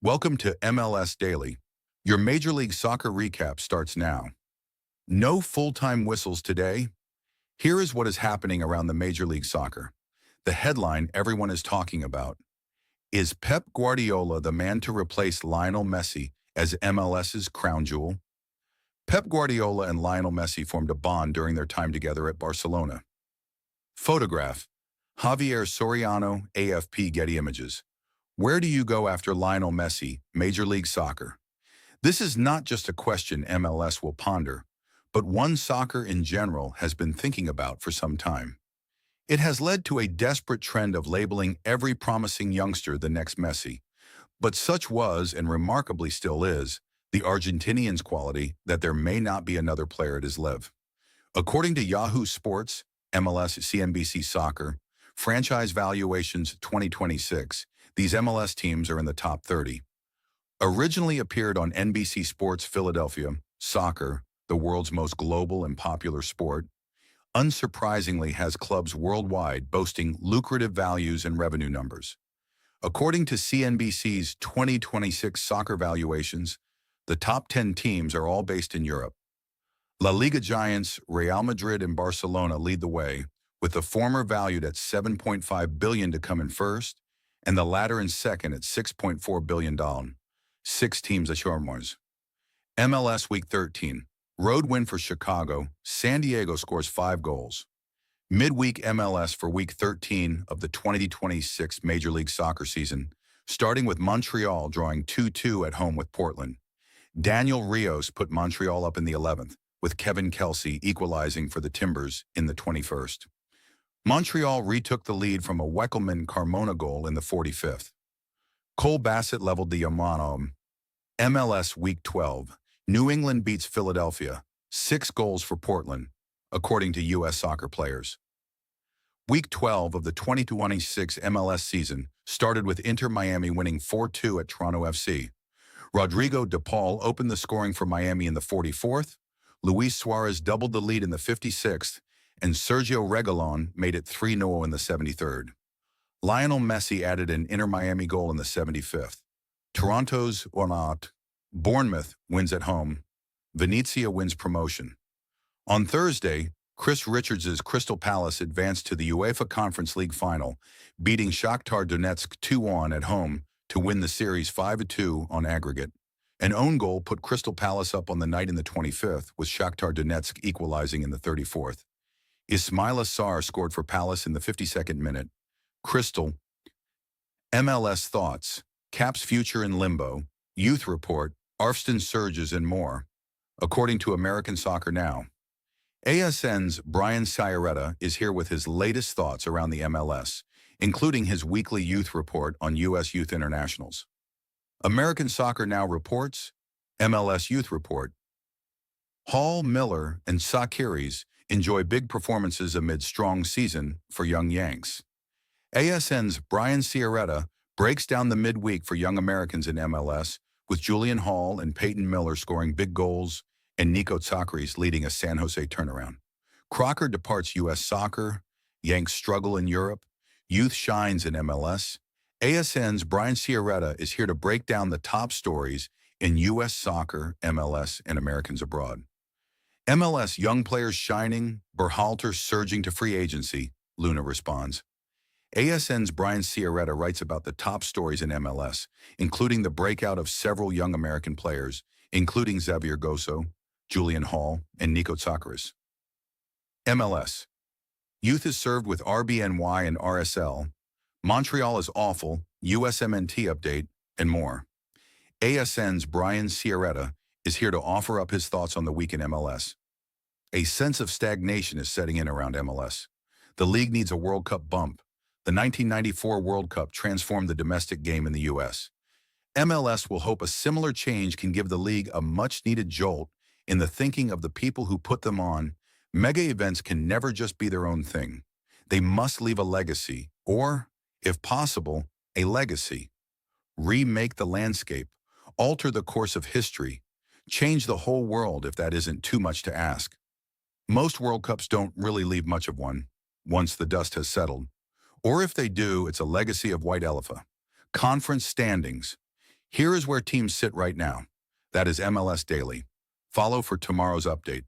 Welcome to MLS Daily. Your Major League Soccer recap starts now. No full-time whistles today. Here is what is happening around the Major League Soccer. The headline everyone is talking about. Is Pep Guardiola the man to replace Lionel Messi as MLS's crown jewel? Pep Guardiola and Lionel Messi formed a bond during their time together at Barcelona. Photograph. Javier Soriano, AFP Getty Images. Where do you go after Lionel Messi, Major League Soccer? This is not just a question MLS will ponder, but one soccer in general has been thinking about for some time. It has led to a desperate trend of labeling every promising youngster the next Messi. But such was, and remarkably still is, the Argentinian's quality that there may not be another player at his level. According to Yahoo Sports, MLS CNBC Soccer, Franchise Valuations 2026, these MLS teams are in the top 30. Originally appeared on NBC Sports Philadelphia, soccer, the world's most global and popular sport, unsurprisingly has clubs worldwide boasting lucrative values and revenue numbers. According to CNBC's 2026 soccer valuations, the top 10 teams are all based in Europe. La Liga giants Real Madrid and Barcelona lead the way, with the former valued at $7.5 billion to come in first, and the latter in second at $6.4 billion. 6 teams at Charmers. MLS Week 13. Road win for Chicago. San Diego scores 5 goals. Midweek MLS for Week 13 of the 2026 Major League Soccer season, starting with Montreal drawing 2-2 at home with Portland. Daniel Rios put Montreal up in the 11th, with Kevin Kelsey equalizing for the Timbers in the 21st. Montreal retook the lead from a Weckelman-Carmona goal in the 45th. Cole Bassett leveled the Yamato. MLS Week 12. New England beats Philadelphia. 6 goals for Portland, according to U.S. soccer players. Week 12 of the 2026 MLS season started with Inter Miami winning 4-2 at Toronto FC. Rodrigo de Paul opened the scoring for Miami in the 44th. Luis Suarez doubled the lead in the 56th. And Sergio Reguilon made it 3-0 in the 73rd. Lionel Messi added an Inter Miami goal in the 75th. Toronto's Onat. Bournemouth wins at home. Venezia wins promotion. On Thursday, Chris Richards' Crystal Palace advanced to the UEFA Conference League final, beating Shakhtar Donetsk 2-1 at home to win the series 5-2 on aggregate. An own goal put Crystal Palace up on the night in the 25th, with Shakhtar Donetsk equalizing in the 34th. Ismaila Sarr scored for Palace in the 52nd minute. Crystal. MLS Thoughts. Cap's future in limbo. Youth report. Arfsten surges and more. According to American Soccer Now. ASN's Brian Sciaretta is here with his latest thoughts around the MLS, including his weekly youth report on U.S. youth internationals. American Soccer Now reports. MLS Youth Report. Hall, Miller, and Tsakiris enjoy big performances amid strong season for young Yanks. ASN's Brian Sciaretta breaks down the midweek for young Americans in MLS, with Julian Hall and Peyton Miller scoring big goals and Nico Tsakiris leading a San Jose turnaround. Crocker departs U.S. soccer, Yanks struggle in Europe, youth shines in MLS. ASN's Brian Sciaretta is here to break down the top stories in U.S. soccer, MLS, and Americans abroad. MLS young players shining, Berhalter surging to free agency, Luna responds. ASN's Brian Sciaretta writes about the top stories in MLS, including the breakout of several young American players, including Xavier Gosso, Julian Hall, and Nico Tsakiris. MLS. Youth is served with RBNY and RSL. Montreal is awful, USMNT update, and more. ASN's Brian Sciaretta is here to offer up his thoughts on the week in MLS. A sense of stagnation is setting in around MLS. The league needs a World Cup bump. The 1994 World Cup transformed the domestic game in the U.S. MLS will hope a similar change can give the league a much-needed jolt in the thinking of the people who put them on. Mega events can never just be their own thing. They must leave a legacy, or, if possible, a legacy. Remake the landscape, alter the course of history, change the whole world if that isn't too much to ask. Most World Cups don't really leave much of one, once the dust has settled. Or if they do, it's a legacy of white elephant. Conference standings. Here is where teams sit right now. That is MLS Daily. Follow for tomorrow's update.